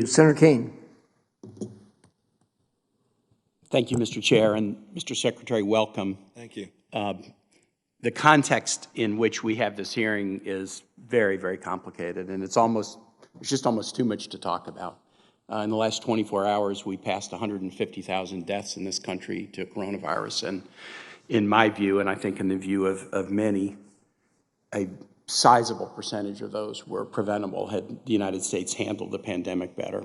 Senator Kaine. Thank you, Mr. Chair, and Mr. Secretary, welcome. Thank you. The context in which we have this hearing is very, very complicated, and it's just almost too much to talk about. In the last 24 hours, we passed 150,000 deaths in this country to coronavirus, and in my view, and I think in the view of many, a sizable percentage of those were preventable had the United States handled the pandemic better.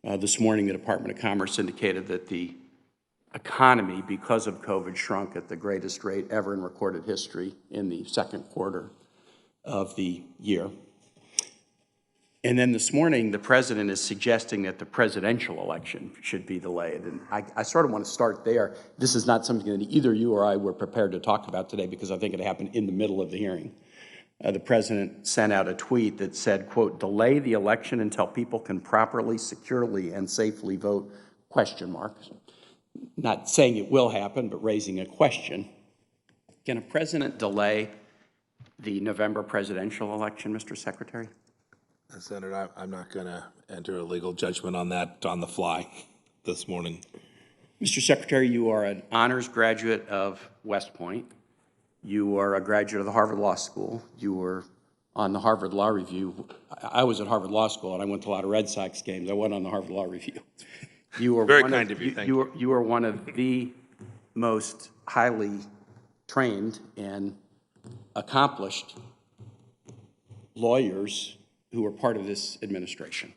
This morning, the Department of Commerce indicated that the economy, because of COVID, shrunk at the greatest rate ever in recorded history in the second quarter of the year. And then this morning, the president is suggesting that the presidential election should be delayed. And I sort of want to start there. This is not something that either you or I were prepared to talk about today because I think it happened in the middle of the hearing. The president sent out a tweet that said, quote, "Delay the election until people can properly, securely, and safely vote," question marks. Not saying it will happen, but raising a question. Can a president delay the November presidential election, Mr. Secretary? Senator, I'm not going to enter a legal judgment on that on the fly this morning. Mr. Secretary, you are an honors graduate of West Point. You are a graduate of the Harvard Law School. You were on the Harvard Law Review. I was at Harvard Law School, and I went to a lot of Red Sox games. I went on the Harvard Law Review. You were very kind of you. Thank you. You are one of the most highly trained and accomplished lawyers who are part of this administration.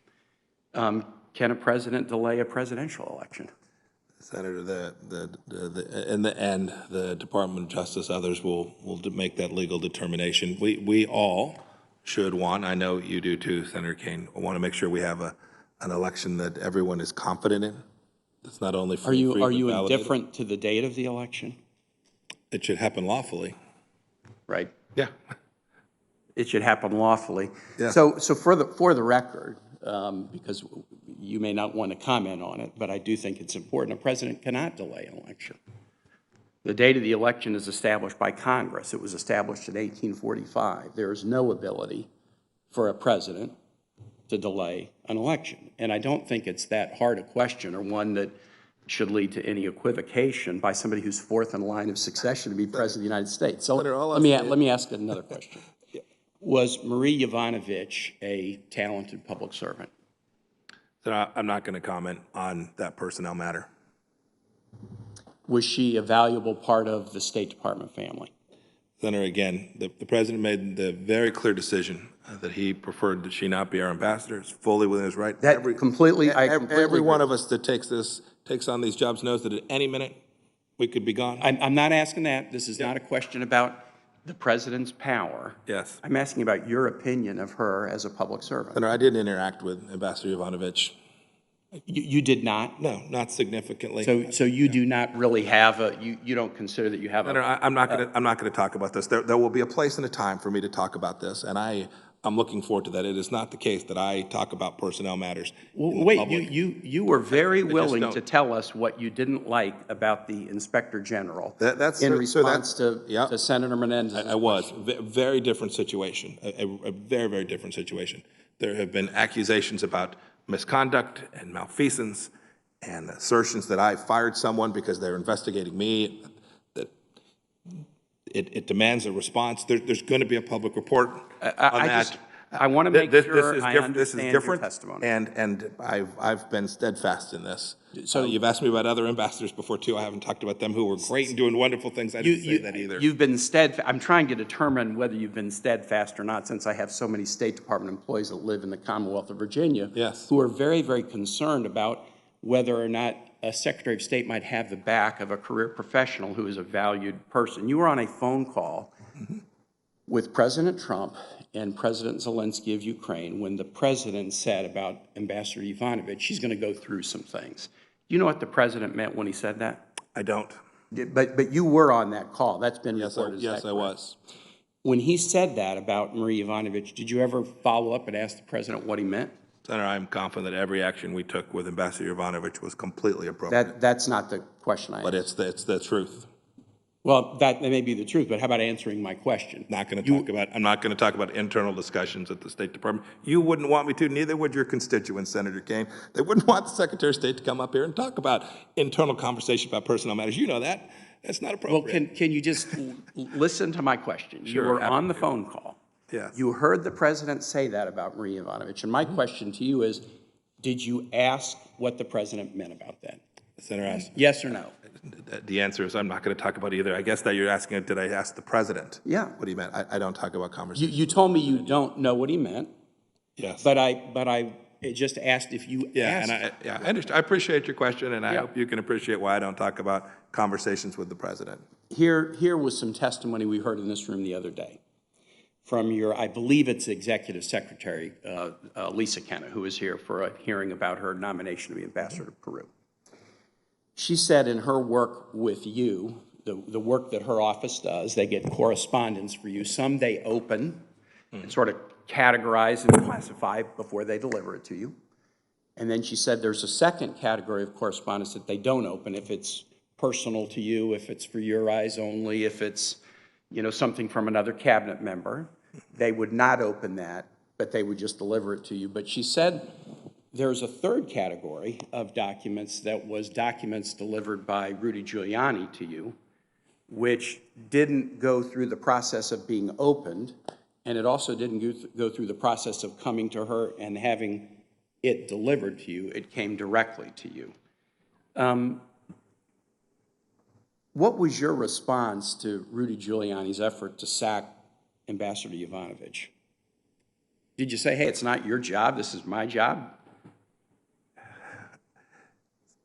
Can a president delay a presidential election? Senator, in the end, the Department of Justice, others will make that legal determination. We all should want, I know you do too, Senator Kaine, want to make sure we have an election that everyone is confident in. It's not only free, Are you validated. indifferent to the date of the election? It should happen lawfully. Right. Yeah. It should happen lawfully. Yeah. So for the record, because you may not want to comment on it, but I do think it's important, a president cannot delay an election. The date of the election is established by Congress. It was established in 1845. There is no ability for a president to delay an election. And I don't think it's that hard a question or one that should lead to any equivocation by somebody who's fourth in line of succession to be president of the United States. So let me ask another question. Yeah. Was Marie Yovanovitch a talented public servant? I'm not going to comment on that personnel matter. Was she a valuable part of the State Department family? Senator, again, the president made the very clear decision that he preferred that she not be our ambassador. It's fully within his right. Every one of us that takes on these jobs knows that at any minute we could be gone. I'm not asking that. This is not a question about the president's power. Yes. I'm asking about your opinion of her as a public servant. Senator, I didn't interact with Ambassador Yovanovitch. You did not? No, not significantly. So you do not really have you don't consider that you have Senator, I'm not going to talk about this. There will be a place and a time for me to talk about this, and I'm looking forward to that. It is not the case that I talk about personnel matters. Well, wait, you were very willing to tell us what you didn't like about the Inspector General in response to Senator Menendez. I was. Very different situation, a very, very different situation. There have been accusations about misconduct and malfeasance and assertions that I fired someone because they're investigating me, that it demands a response. There's going to be a public report on that. I want to make sure I understand your testimony. And I've been steadfast in this. So you've asked me about other ambassadors before too. I haven't talked about them who were great and doing wonderful things. I didn't say that either. You've been steadfast. I'm trying to determine whether you've been steadfast or not, since I have so many State Department employees that live in the Commonwealth of Virginia, yes, who are very, very concerned about whether or not a Secretary of State might have the back of a career professional who is a valued person. You were on a phone call with President Trump and President Zelensky of Ukraine when the president said about Ambassador Yovanovitch, she's going to go through some things. Do you know what the president meant when he said that? I don't. But you were on that call. That's been reported. Yes, I was. When he said that about Marie Yovanovitch, did you ever follow up and ask the president what he meant? Senator, I'm confident that every action we took with Ambassador Yovanovitch was completely appropriate. That's not the question I asked. But it's the truth. Well, that may be the truth, but how about answering my question? I'm not going to talk about internal discussions at the State Department. You wouldn't want me to, neither would your constituents, Senator Kaine. They wouldn't want the Secretary of State to come up here and talk about internal conversation about personnel matters. You know that. That's not appropriate. Well, can you just listen to my question? Sure, You were on the phone call. Yes. You heard the president say that about Marie Yovanovitch, and my question to you is, did you ask what the president meant about that? Senator asked. Yes or no? The answer is I'm not going to talk about either. I guess that you're asking, did I ask the president? Yeah. What he meant. I don't talk about conversations. You told me you don't know what he meant. Yes. But I just asked if you asked. I understand. I appreciate your question, and I Yeah. hope you can appreciate why I don't talk about conversations with the president. Here was some testimony we heard in this room the other day from your, I believe it's Executive Secretary, Lisa Kaine, who is here for a hearing about her nomination to be ambassador to Peru. She said in her work with you, the work that her office does, they get correspondence for you. Some they open and sort of categorize and classify before they deliver it to you. And then she said there's a second category of correspondence that they don't open if it's personal to you, if it's for your eyes only, if it's, you know, something from another cabinet member. They would not open that, but they would just deliver it to you. But she said there's a third category of documents that was documents delivered by Rudy Giuliani to you, which didn't go through the process of being opened, and it also didn't go through the process of coming to her and having it delivered to you. It came directly to you. What was your response to Rudy Giuliani's effort to sack Ambassador Yovanovitch? Did you say, hey, it's not your job, this is my job?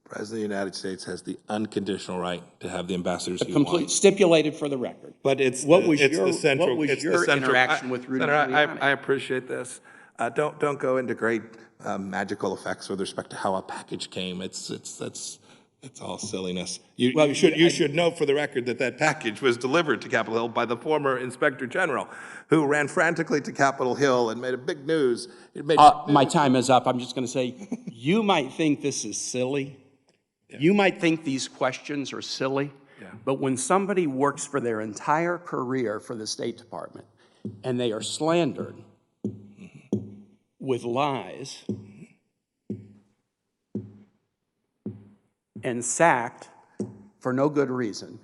The President of the United States has the unconditional right to have the ambassadors he Complete, wants. stipulated for the record. But what was your interaction with Rudy Senator, Giuliani? I appreciate this. Don't go into great magical effects with respect to how a package came. It's all silliness. You should know for the record that package was delivered to Capitol Hill by the former Inspector General, who ran frantically to Capitol Hill and made a big news. My time is up. I'm just going to say, you might think this is silly. Yeah. You might think these questions are silly. Yeah. But when somebody works for their entire career for the State Department and they are slandered with lies and sacked for no good reason,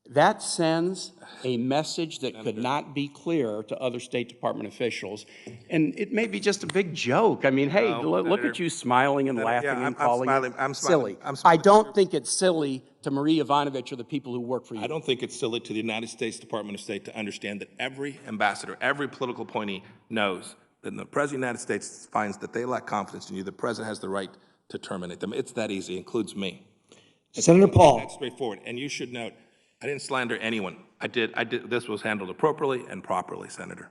that sends a message that could not be clearer to other State Department officials. And it may be just a big joke. I mean, hey, look at you smiling and laughing and calling it silly. I don't think it's silly to Marie Yovanovitch or the people who work for you. I don't think it's silly to the United States Department of State to understand that every ambassador, every political appointee knows that when the President of the United States finds that they lack confidence in you, the President has the right to terminate them. It's that easy, includes me. Senator Paul. That's straightforward. And you should note, I didn't slander anyone. This was handled appropriately and properly, Senator.